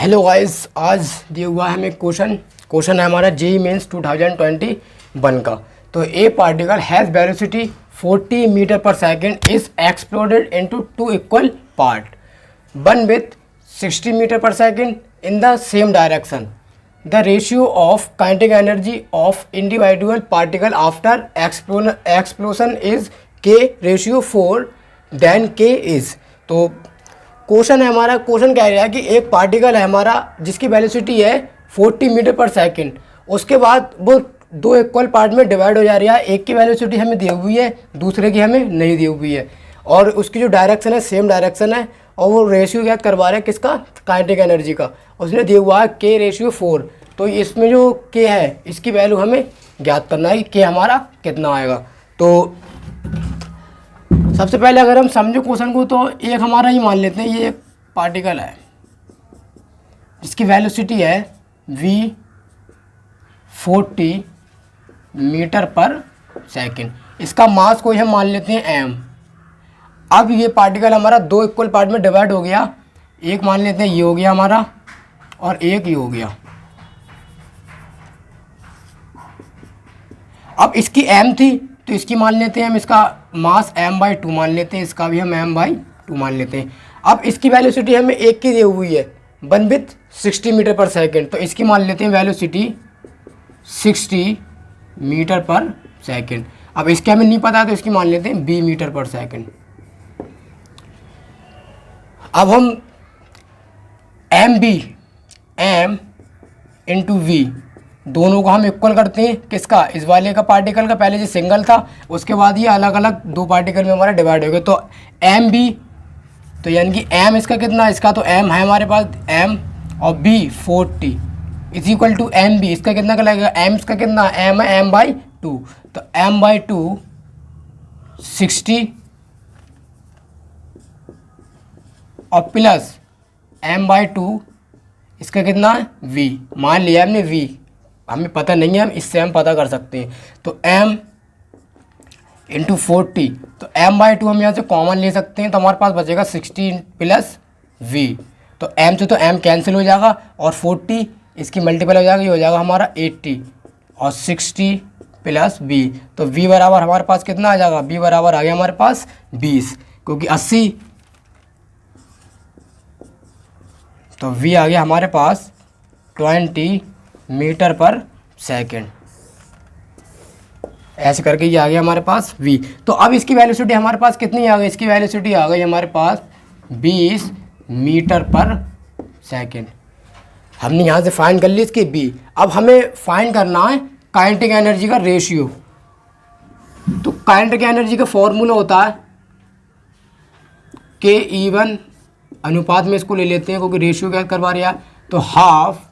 Hello guys, आज दिया हुआ है हमें क्वेश्चन है हमारा जेईई मेंस 2021 का। तो a particle has velocity 40 meter per second is exploded into two equal part, one with 60 meter per second in the same direction. The ratio of kinetic energy of individual particle after explosion is K ratio 4 then K is. तो question है हमारा, question कह रहा है कि एक particle है हमारा जिसकी वेलोसिटी है 40 मीटर पर सेकंड, उसके बाद वो दो इक्वल पार्ट में डिवाइड हो जा रही है। एक की वेलोसिटी हमें दी हुई है, दूसरे की हमें नहीं दी हुई है, और उसकी जो डायरेक्शन है सेम डायरेक्शन है, और वो रेशियो ज्ञात करवा रहा है किसका, काइनेटिक एनर्जी का। उसने दिया हुआ है के रेशियो 4। तो इसमें जो के है इसकी वैल्यू हमें ज्ञात करना है कि के हमारा कितना आएगा। तो सबसे पहले अगर हम समझो क्वेश्चन को, तो एक हमारा ही मान लेते हैं, ये एक पार्टिकल है जिसकी वेलोसिटी है v 40 मीटर पर सेकंड। इसका मास को हम मान लेते हैं m। अब ये पार्टिकल हमारा दो इक्वल पार्ट में डिवाइड हो गया, एक मान लेते हैं ये हो गया हमारा और एक ये हो गया। अब इसकी m थी तो इसकी मान लेते हैं हम, इसका मास m/2 मान लेते हैं, इसका भी हम m/2 मान लेते हैं। अब इसकी वेलोसिटी हमें एक की दी हुई है, one with 60 meter per second, तो इसकी मान लेते हैं वेलोसिटी 60 मीटर पर सेकेंड। अब इसके हमें नहीं पता तो इसकी मान लेते हैं b मीटर पर सेकेंड। अब हम m इंटू v दोनों को हम इक्वल करते हैं, किसका, इस वाले का पार्टिकल का। पहले जो सिंगल था उसके बाद ये अलग अलग दो पार्टिकल में हमारा डिवाइड हो गया। तो एम बी, तो यानी कि एम इसका कितना, इसका तो एम है हमारे पास एम, और B 40 is equal to M B, इसका कितना का लगेगा, एम इसका कितना, एम है m/2, तो m/2 60 और प्लस m/2 इसका कितना है v, मान लिया हमने v, हमें पता नहीं है, हम इससे हम पता कर सकते हैं। तो m इंटू 40, तो m/2 हम यहाँ से कॉमन ले सकते हैं, तो हमारे पास बचेगा 60 प्लस v। तो m से तो m कैंसिल हो जाएगा और 40 इसकी मल्टीपल हो जाएगा, ये हो जाएगा हमारा 80 और 60 प्लस v। तो v बराबर हमारे पास कितना आ जाएगा, v बराबर आ गया हमारे पास 20, क्योंकि 80, तो v आ गया हमारे पास 20 मीटर पर सेकेंड। ऐसे करके ये आ गया हमारे पास v। तो अब इसकी वेलोसिटी हमारे पास कितनी आ गई, इसकी वेलोसिटी आ गई हमारे पास 20 मीटर पर सेकेंड। हमने यहाँ से फाइंड कर ली इसकी v। अब हमें फाइंड करना है काइनेटिक एनर्जी का रेशियो। तो काइनेटिक एनर्जी का फॉर्मूला होता है Ke1 अनुपात में इसको ले लेते हैं, क्योंकि रेशियो क्या करवा रहा है, तो हाफ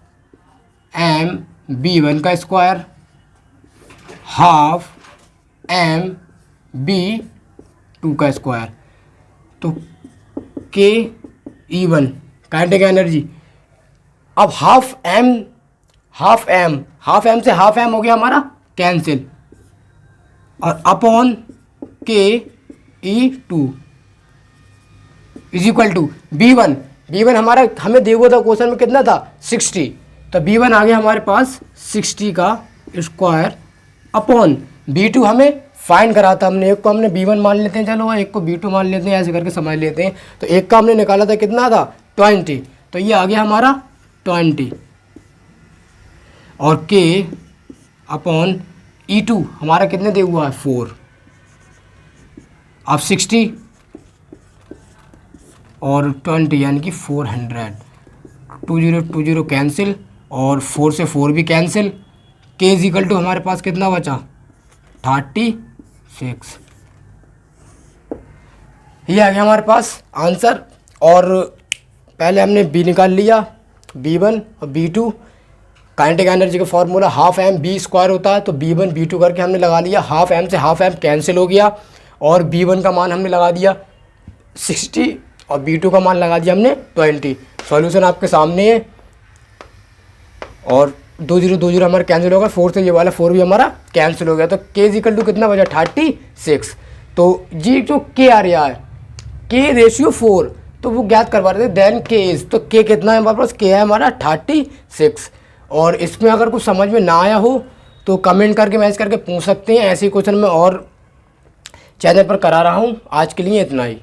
m b1 का स्क्वायर हाफ m b2 का स्क्वायर। तो Ke1 काइनेटिक एनर्जी, अब हाफ m से हाफ m हो गया हमारा कैंसिल, और upon Ke2 is equal to b1 हमारा हमें दिया हुआ था क्वेश्चन में कितना था 60, तो b1 आ गया हमारे पास 60 का स्क्वायर अपॉन b2 हमें फाइंड करा था हमने। एक को हमने b1 मान लेते हैं, चलो एक को b2 मान लेते हैं, ऐसे करके समझ लेते हैं। तो एक का हमने निकाला था कितना था 20, तो ये आ गया हमारा 20, और k अपॉन E2 हमारा कितने दे हुआ है 4। अब 60 और 20 यानी कि 400, 20 कैंसिल और 4 से 4 भी कैंसिल। के इज इक्वल टू हमारे पास कितना बचा 36। ये आ गया हमारे पास आंसर। और पहले हमने बी निकाल लिया, b1 और b2। काइनेटिक एनर्जी का formula half m b square होता है, तो b1 b2 करके हमने लगा लिया, हाफ m से हाफ m कैंसिल हो गया, और b1 का मान हमने लगा दिया 60 और b2 का मान लगा दिया हमने 20। सॉल्यूशन आपके सामने है, और 20 हमारा कैंसिल होगा, 4 से ये वाला 4 भी हमारा कैंसिल हो गया। तो के इज इक्वल टू कितना बचा 36। तो ये जो के आ रहा है, के रेशियो 4, तो वो ज्ञात करवा रहे थे। देन के इज, तो के कितना है हमारे पास, के है हमारा 36। और इसमें अगर कुछ समझ में ना आया हो तो कमेंट करके मैसेज करके पूछ सकते हैं। ऐसे क्वेश्चन मैं और चैनल पर करा रहा हूँ। आज के लिए इतना ही।